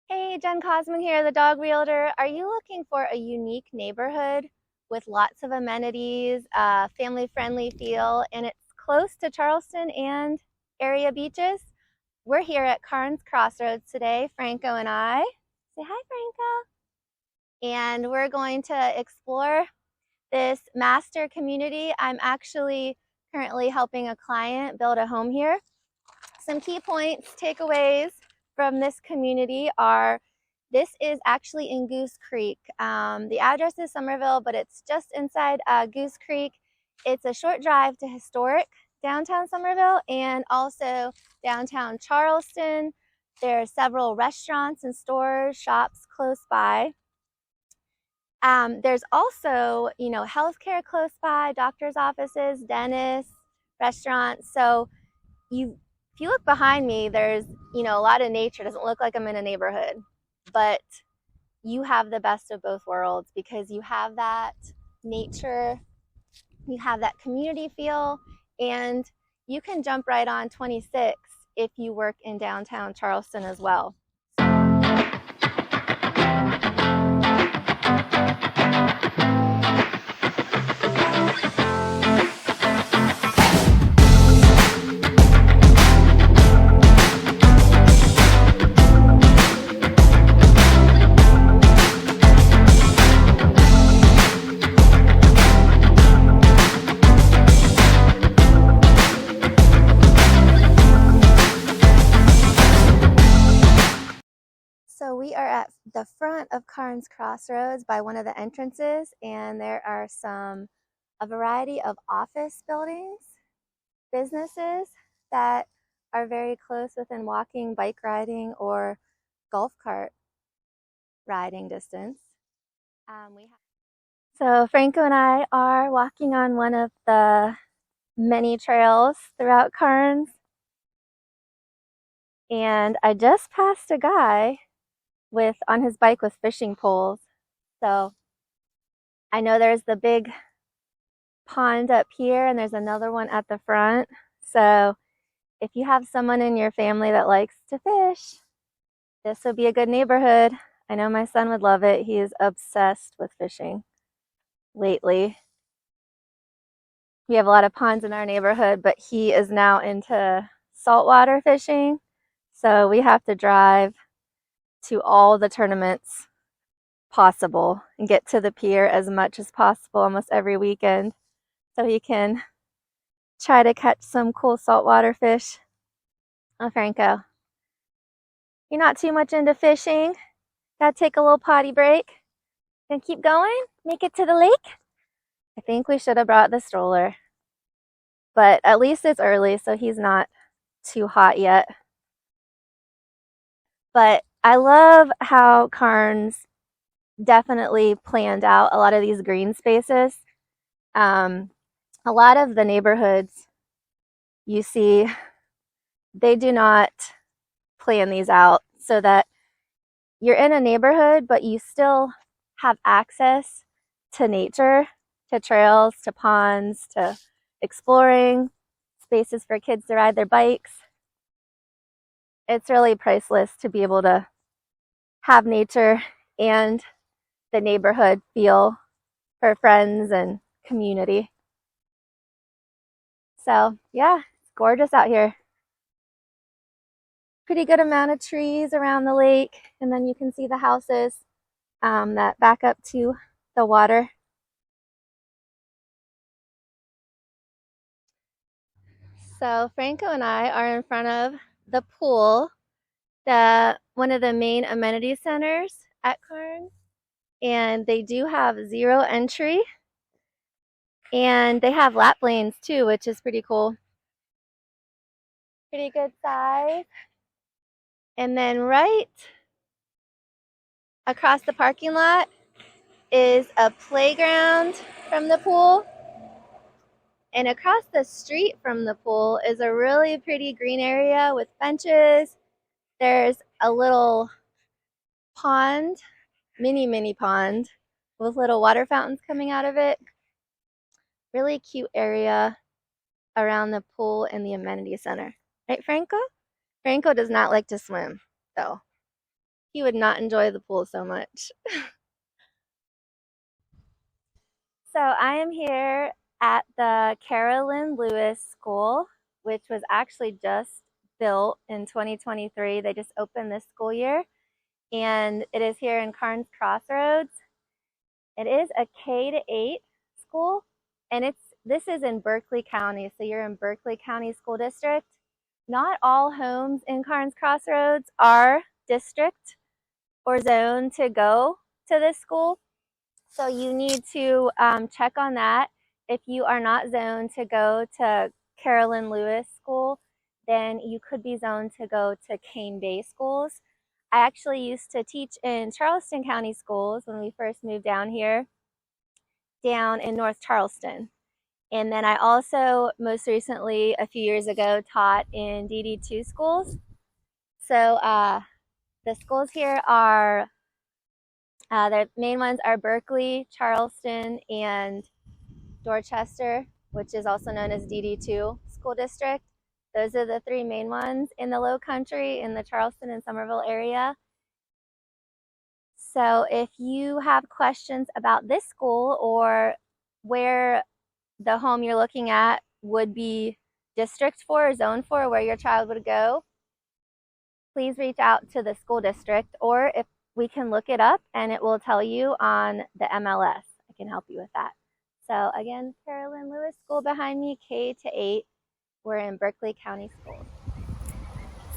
Hey, Jen Cosman here, the dog realtor. Are you looking for a unique neighborhood with lots of amenities, family-friendly feel, and it's close to Charleston and area beaches? We're here at Carnes Crossroads today, Franko and I. Say hi, Franko. And we're going to explore this master community. I'm actually currently helping a client build a home here. Some key points, takeaways from this community are this is actually in Goose Creek. The address is Summerville, but it's just inside Goose Creek. It's a short drive to historic downtown Summerville and also downtown Charleston. There are several restaurants and stores, shops close by. There's also, healthcare close by, doctor's offices, dentists, restaurants. So if you look behind me, there's, a lot of nature. It doesn't look like I'm in a neighborhood, but you have the best of both worlds because you have that nature, you have that community feel, and you can jump right on 26 if you work in downtown Charleston as well. So we are at the front of Carnes Crossroads by one of the entrances, and there are a variety of office buildings, businesses that are very close within walking, bike riding, or golf cart riding distance. So Franko and I are walking on one of the many trails throughout Carnes, and I just passed a guy on his bike with fishing poles. So I know there's the big pond up here and there's another one at the front. So if you have someone in your family that likes to fish, this would be a good neighborhood. I know my son would love it. He is obsessed with fishing lately. We have a lot of ponds in our neighborhood, but he is now into saltwater fishing. So we have to drive to all the tournaments possible and get to the pier as much as possible almost every weekend so he can try to catch some cool saltwater fish. Oh, Franko, you're not too much into fishing? Gotta take a little potty break. Gonna keep going? Make it to the lake? I think we should have brought the stroller. But at least it's early, so he's not too hot yet. But I love how Carnes definitely planned out a lot of these green spaces. A lot of the neighborhoods you see, they do not plan these out so that you're in a neighborhood, but you still have access to nature, to trails, to ponds, to exploring, spaces for kids to ride their bikes. It's really priceless to be able to have nature and the neighborhood feel for friends and community. So yeah, it's gorgeous out here. Pretty good amount of trees around the lake, and then you can see the houses that back up to the water. So Franko and I are in front of the pool, one of the main amenity centers at Carnes, and they do have 0 entry, and they have lap lanes too, which is pretty cool. Pretty good size. And then right across the parking lot is a playground from the pool. And across the street from the pool is a really pretty green area with benches. There's a little pond, mini pond with little water fountains coming out of it. Really cute area around the pool and the amenity center. Right, Franko? Franko does not like to swim, though. he would not enjoy the pool so much. So I am here at the Carolyn Lewis School, which was actually just built in 2023. They just opened this school year, and it is here in Carnes Crossroads. It is a K-8 school, and this is in Berkeley County, so you're in Berkeley County School District. Not all homes in Carnes Crossroads are district or zoned to go to this school, so you need to check on that. If you are not zoned to go to Carolyn Lewis School, then you could be zoned to go to Cane Bay schools. I actually used to teach in Charleston County schools when we first moved down here, down in North Charleston. And then I also, most recently, a few years ago, taught in DD2 schools. So the schools here are, the main ones are Berkeley, Charleston, and Dorchester, which is also known as DD2 school district. Those are the three main ones in the Low Country, in the Charleston and Summerville area. So if you have questions about this school or where the home you're looking at would be district for or zoned for, where your child would go, please reach out to the school district, or if we can look it up and it will tell you on the MLS. I can help you with that. So again, Carolyn Lewis School behind me, K-8. We're in Berkeley County Schools.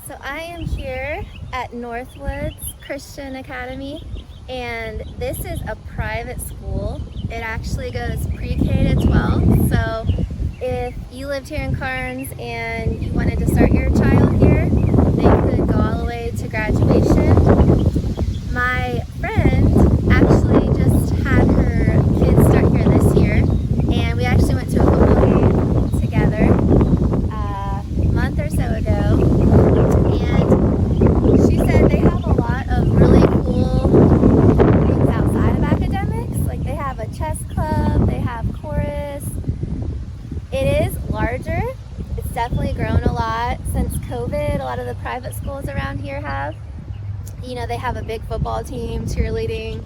So I am here at Northwoods Christian Academy, and this is a private school. It actually goes pre-K to 12. So if you lived here in Carnes and you wanted to start your child here, they could go all the way to graduation. My friend actually just had her kids start here this year, and we actually went to a football game together a month or so ago, and she said they have a lot of really cool things outside of academics. Like they have a chess club, they have chorus. It is larger. It's definitely grown a lot since COVID. A lot of the private schools around here have. You know, they have a big football team, cheerleading.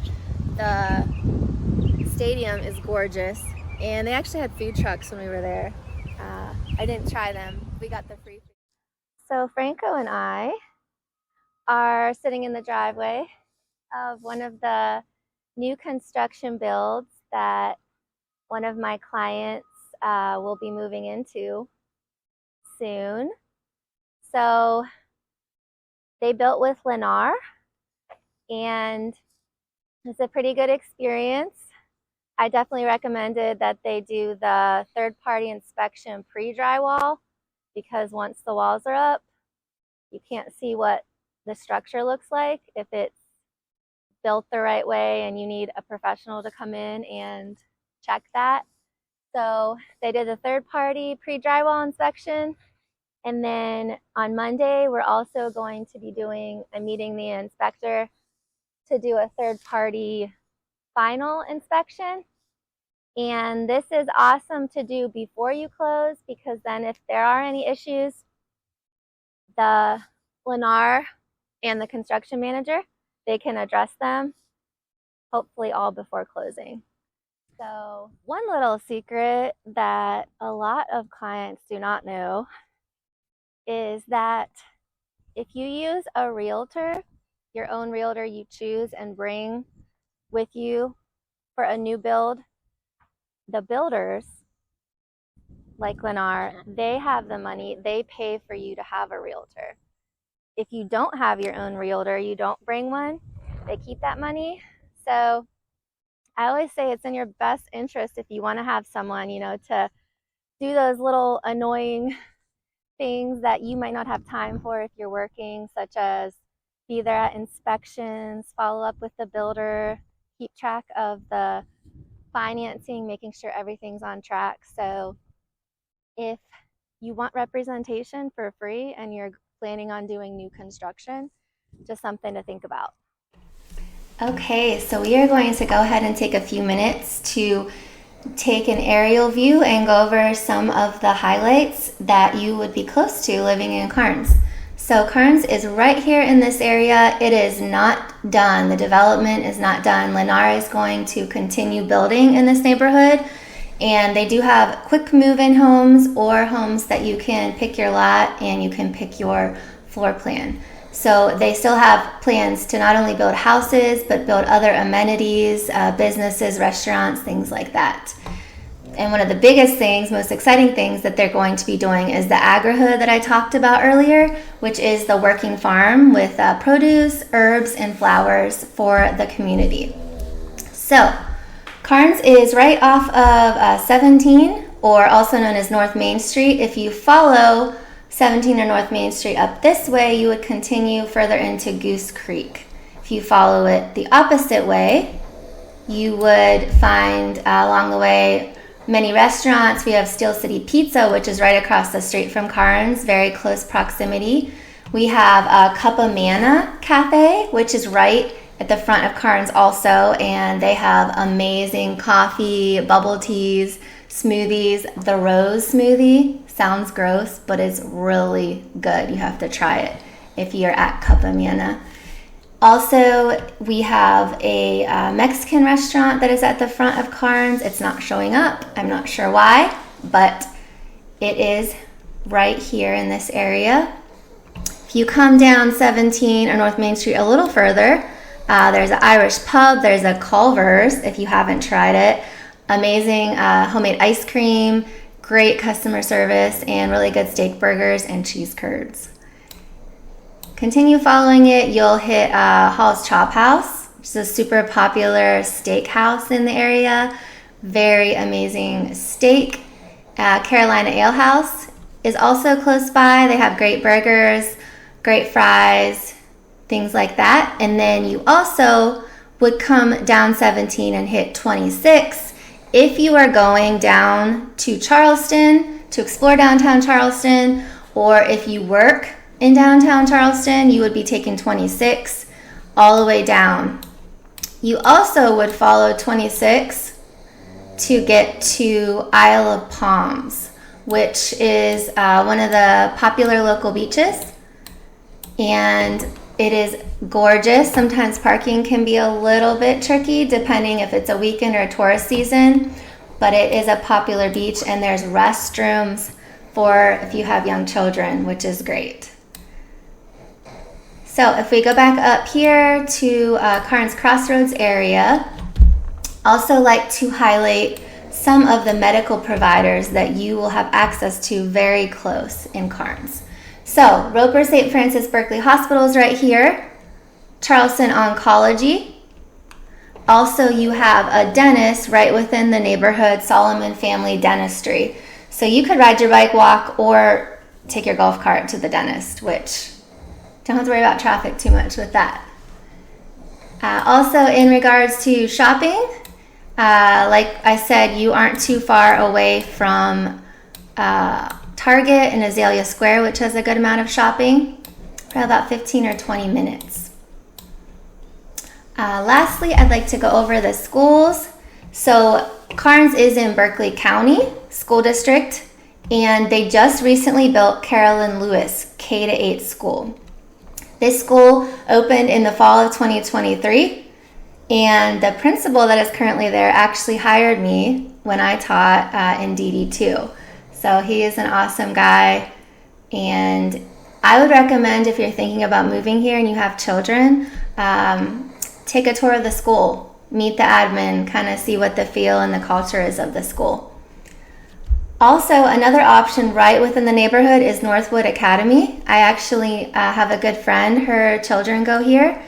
The stadium is gorgeous, and they actually had food trucks when we were there. I didn't try them. We got the free food. So Franko and I are sitting in the driveway of one of the new construction builds that one of my clients will be moving into soon. So they built with Lennar, and it's a pretty good experience. I definitely recommended that they do the third-party inspection pre-drywall, because once the walls are up, you can't see what the structure looks like if it's built the right way, and you need a professional to come in and check that. So they did a third-party pre-drywall inspection. And then on Monday, we're also going to be meeting the inspector to do a third-party final inspection. And this is awesome to do before you close, because then if there are any issues, the Lennar and the construction manager, they can address them, hopefully all before closing. So one little secret that a lot of clients do not know is that if you use a realtor, your own realtor you choose and bring with you for a new build, the builders, like Lennar, they have the money, they pay for you to have a realtor. If you don't have your own realtor, you don't bring one, they keep that money. So I always say it's in your best interest, if you want to have someone, you know, to do those little annoying things that you might not have time for if you're working, such as be there at inspections, follow up with the builder, keep track of the financing, making sure everything's on track. So if you want representation for free and you're planning on doing new construction, just something to think about. Okay, so we are going to go ahead and take a few minutes to take an aerial view and go over some of the highlights that you would be close to living in Carnes. So Carnes is right here in this area. It is not done. The development is not done. Lennar is going to continue building in this neighborhood, and they do have quick move-in homes or homes that you can pick your lot and you can pick your floor plan. So they still have plans to not only build houses, but build other amenities, businesses, restaurants, things like that. And one of the biggest things, most exciting things that they're going to be doing is the agri-hood that I talked about earlier, which is the working farm with produce, herbs, and flowers for the community. So Carnes is right off of 17, or also known as North Main Street. If you follow 17 or North Main Street up this way, you would continue further into Goose Creek. If you follow it the opposite way, you would find along the way many restaurants. We have Steel City Pizza, which is right across the street from Carnes, very close proximity. We have a Cup of Manna Cafe, which is right at the front of Carnes also, and they have amazing coffee, bubble teas, smoothies. The rose smoothie sounds gross, but it's really good. You have to try it if you're at Cup of Manna. Also, we have a Mexican restaurant that is at the front of Carnes. It's not showing up. I'm not sure why, but it is right here in this area. If you come down 17 or North Main Street a little further, there's an Irish pub. There's a Culver's if you haven't tried it. Amazing homemade ice cream, great customer service, and really good steak burgers and cheese curds. Continue following it, you'll hit Hall's Chop House, which is a super popular steakhouse in the area. Very amazing steak. Carolina Ale House is also close by. They have great burgers, great fries, things like that. And then you also would come down 17 and hit 26 if you are going down to Charleston to explore downtown Charleston, or if you work in downtown Charleston, you would be taking 26 all the way down. You also would follow 26 to get to Isle of Palms, which is one of the popular local beaches, and it is gorgeous. Sometimes parking can be a little bit tricky depending if it's a weekend or a tourist season, but it is a popular beach, and there's restrooms for if you have young children, which is great. So if we go back up here to Carnes Crossroads area, also like to highlight some of the medical providers that you will have access to very close in Carnes. So Roper St. Francis Berkeley Hospital is right here, Charleston Oncology. Also you have a dentist right within the neighborhood, Solomon Family Dentistry. So you could ride your bike, walk, or take your golf cart to the dentist, which don't have to worry about traffic too much with that. Also, in regards to shopping, like I said, you aren't too far away from Target and Azalea Square, which has a good amount of shopping, for about 15 or 20 minutes. Lastly, I'd like to go over the schools. So Carnes is in Berkeley County School District, and they just recently built Carolyn Lewis K-8 school. This school opened in the fall of 2023, and the principal that is currently there actually hired me when I taught in DD2. So he is an awesome guy, and I would recommend, if you're thinking about moving here and you have children, take a tour of the school, meet the admin, kind of see what the feel and the culture is of the school. Also, another option right within the neighborhood is Northwood Academy. I actually have a good friend, her children go here,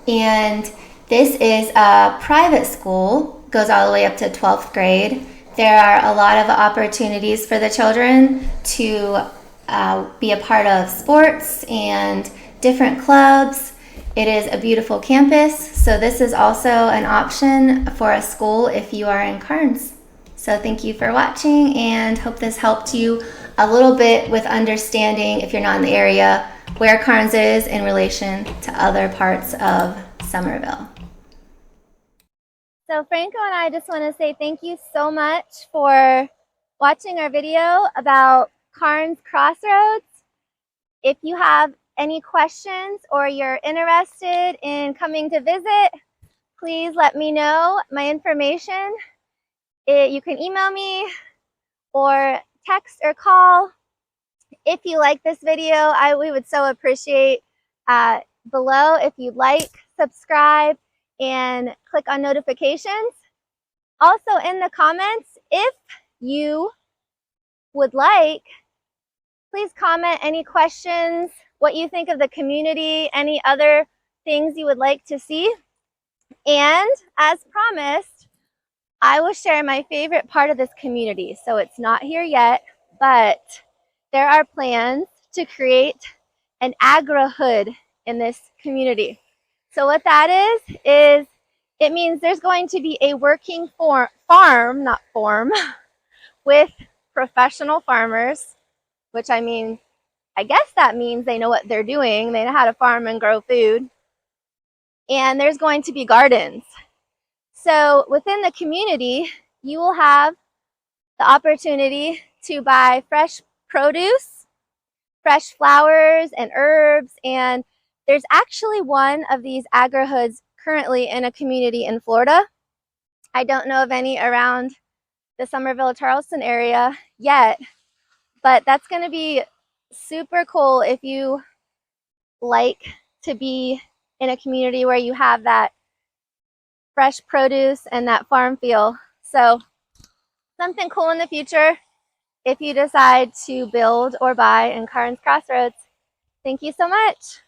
and this is a private school, goes all the way up to 12th grade. There are a lot of opportunities for the children to be a part of sports and different clubs. It is a beautiful campus, so this is also an option for a school if you are in Carnes. So thank you for watching, and hope this helped you a little bit with understanding, if you're not in the area, where Carnes is in relation to other parts of Summerville. So Franko and I just want to say thank you so much for watching our video about Carnes Crossroads. If you have any questions or you're interested in coming to visit, please let me know. My information, you can email me or text or call. If you like this video, we would so appreciate below if you'd like, subscribe, and click on notifications. Also in the comments, if you would like, please comment any questions, what you think of the community, any other things you would like to see. And as promised, I will share my favorite part of this community. So it's not here yet, but there are plans to create an agri-hood in this community. So what that is it means there's going to be a working farm, not form, with professional farmers, which I guess that means they know what they're doing. They know how to farm and grow food. And there's going to be gardens. So within the community, you will have the opportunity to buy fresh produce, fresh flowers and herbs, and there's actually one of these agri-hoods currently in a community in Florida. I don't know of any around the Summerville, Charleston area yet, but that's going to be super cool if you like to be in a community where you have that fresh produce and that farm feel. So something cool in the future if you decide to build or buy in Carnes Crossroads. Thank you so much.